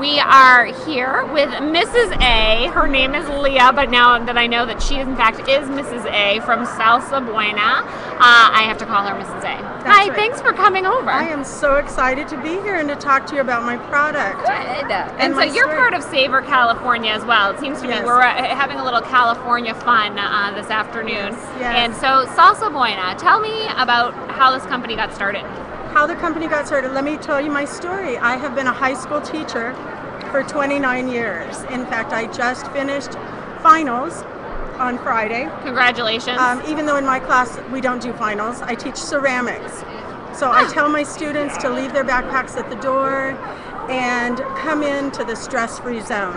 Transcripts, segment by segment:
We are here with Mrs. A. Her name is Leah, but now that I know that she in fact is Mrs. A from Salsa Buena, I have to call her Mrs. A. Hi, right. Thanks for coming over. I am so excited to be here and to talk to you about my product. Good. And so you're part of Savor California as well. It seems to be we're having a little California fun this afternoon. Yes. And so Salsa Buena, tell me about how this company got started. How the company got started, let me tell you my story. I have been a high school teacher for 29 years. In fact, I just finished finals on Friday. Congratulations. Even though in my class we don't do finals, I teach ceramics. So I tell my students to leave their backpacks at the door and come into the stress-free zone.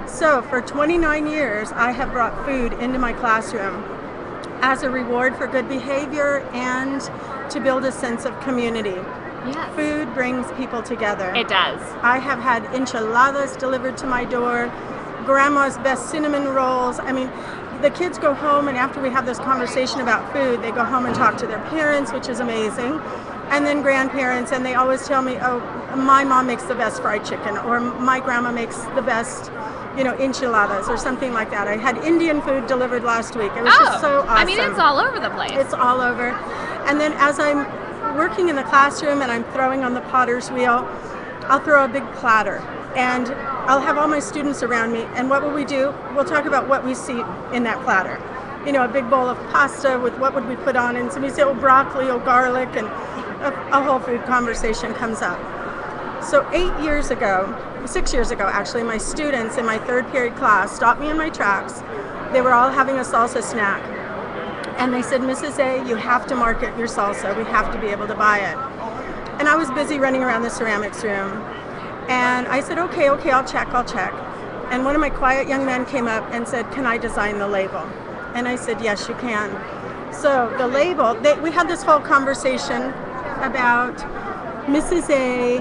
So for 29 years, I have brought food into my classroom as a reward for good behavior and to build a sense of community. Yes. Food brings people together. It does. I have had enchiladas delivered to my door, grandma's best cinnamon rolls. I mean, the kids go home, and after we have this conversation about food, they go home and talk to their parents, which is amazing, and then grandparents, and they always tell me, oh, my mom makes the best fried chicken, or my grandma makes the best, enchiladas or something like that. I had Indian food delivered last week. It was just so awesome. I mean, it's all over the place. It's all over. And then as I'm working in the classroom and I'm throwing on the potter's wheel, I'll throw a big platter and I'll have all my students around me, and what will we do? We'll talk about what we see in that platter. A big bowl of pasta with what would we put on, and somebody say, oh, broccoli, oh, garlic, and a whole food conversation comes up. So 6 years ago actually, my students in my third period class stopped me in my tracks. They were all having a salsa snack. And they said, Mrs. A, you have to market your salsa. We have to be able to buy it. And I was busy running around the ceramics room. And I said, okay, I'll check. And one of my quiet young men came up and said, can I design the label? And I said, yes, you can. So the label, we had this whole conversation about Mrs. A,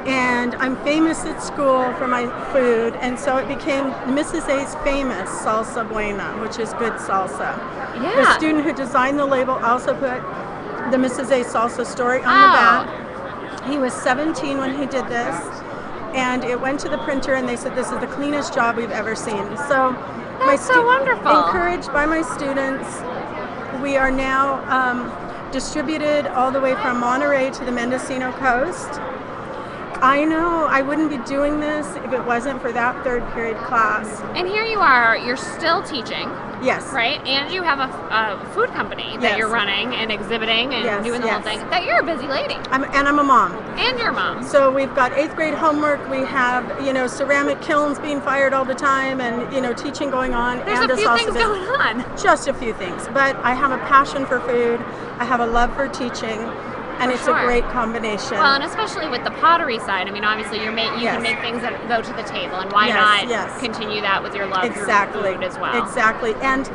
and I'm famous at school for my food, and so it became Mrs. A's famous Salsa Buena, which is good salsa. Yeah. The student who designed the label also put the Mrs. A salsa story on the back. He was 17 when he did this, and it went to the printer, and they said this is the cleanest job we've ever seen. So that's so wonderful. Encouraged by my students, we are now distributed all the way from Monterey to the Mendocino coast. I know, I wouldn't be doing this if it wasn't for that third period class. And here you are, you're still teaching. Yes. Right? And you have a food company that you're running and exhibiting and doing the whole thing. That you're a busy lady. I'm a mom. And you're a mom. So we've got 8th grade homework, we have, ceramic kilns being fired all the time, and, teaching going on. There's and a few things going on. Just a few things. But I have a passion for food, I have a love for teaching, and it's a great combination. Well, and especially with the pottery side. I mean, obviously, you can make things that go to the table, and why not continue that with your love for food as well? Exactly. And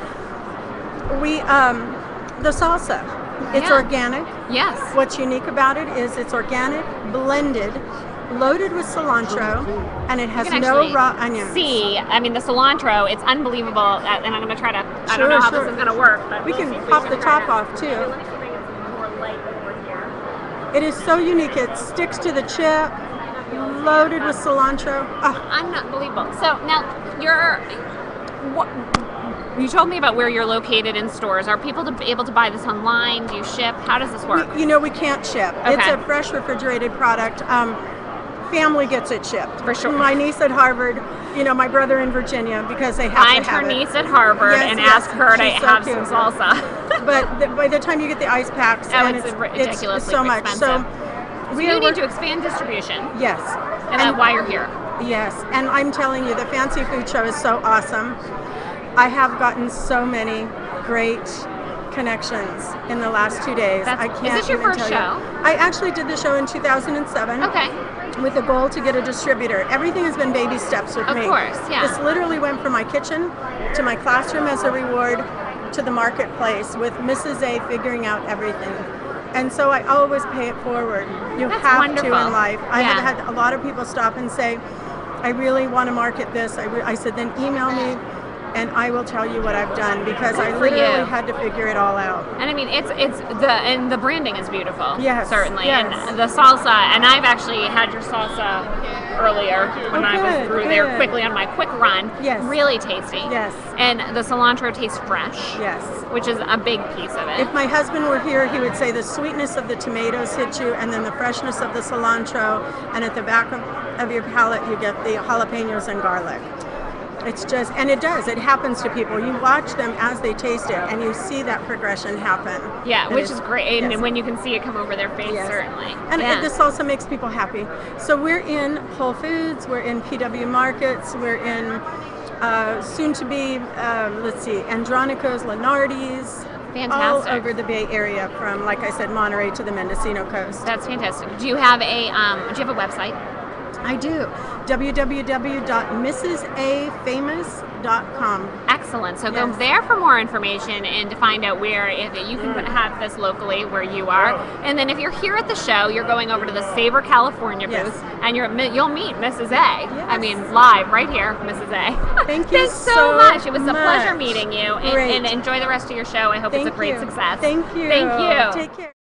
we, the salsa, it's organic. Yes. What's unique about it is it's organic, blended, loaded with cilantro, and it has no raw onions. I mean, the cilantro, it's unbelievable, and I'm going to try to, I don't know how this is going to work, but we can pop the top off, too. It is so unique. It sticks to the chip, loaded with cilantro. Unbelievable. So now you told me about where you're located in stores. Are people able to buy this online? Do you ship? How does this work? We can't ship. Okay. It's a fresh refrigerated product. Family gets it shipped. For sure. My niece at Harvard, my brother in Virginia, because they have to have it. Find her niece at Harvard and ask her to have some salsa. But by the time you get the ice packs, it's ridiculously it's so much. Expensive. So you need to expand distribution. Yes. And that's why you're here. Yes. And I'm telling you, the Fancy Food Show is so awesome. I have gotten so many great connections in the last 2 days. Is this your first show? I actually did the show in 2007. Okay. With the goal to get a distributor. Everything has been baby steps with me. Of course, yeah. This literally went from my kitchen to my classroom as a reward to the marketplace with Mrs. A figuring out everything. And so I always pay it forward. That's have wonderful. to in life. I have had a lot of people stop and say, I really want to market this. I said, then email me and I will tell you what I've done, because I for literally you. had to figure it all out. And I mean, it's the branding is beautiful. Yes, certainly. yes. And the salsa, and I've actually had your salsa earlier when I was through there quickly on my quick run. Yes. Really tasty. Yes. And the cilantro tastes fresh. Yes. Which is a big piece of it. If my husband were here, he would say the sweetness of the tomatoes hit you, and then the freshness of the cilantro, and at the back of your palate you get the jalapenos and garlic. It's just, and it does, it happens to people. You watch them as they taste it, and you see that progression happen. Yeah, which is great, and yes. when you can see it come over their face, Yes. certainly. And yeah. the salsa makes people happy. So we're in Whole Foods, we're in PW Markets, we're in soon to be, let's see, Andronico's, Lenardi's, Fantastic. all over the Bay Area, from, like I said, Monterey to the Mendocino coast. That's fantastic. Do you have a website? I do. www.mrsafamous.com. Excellent. So go Yes. there for more information and to find out where if you can have this locally where you are. And then if you're here at the show, you're going over to the Savor California Yes. booth, and you'll meet Mrs. A. Yes. I mean, live right here, Mrs. A. Thank you Thanks so much. It was a pleasure much. meeting you, Great. and enjoy the rest of your show. I hope it's a great you. success. Thank you. Thank you. Take care.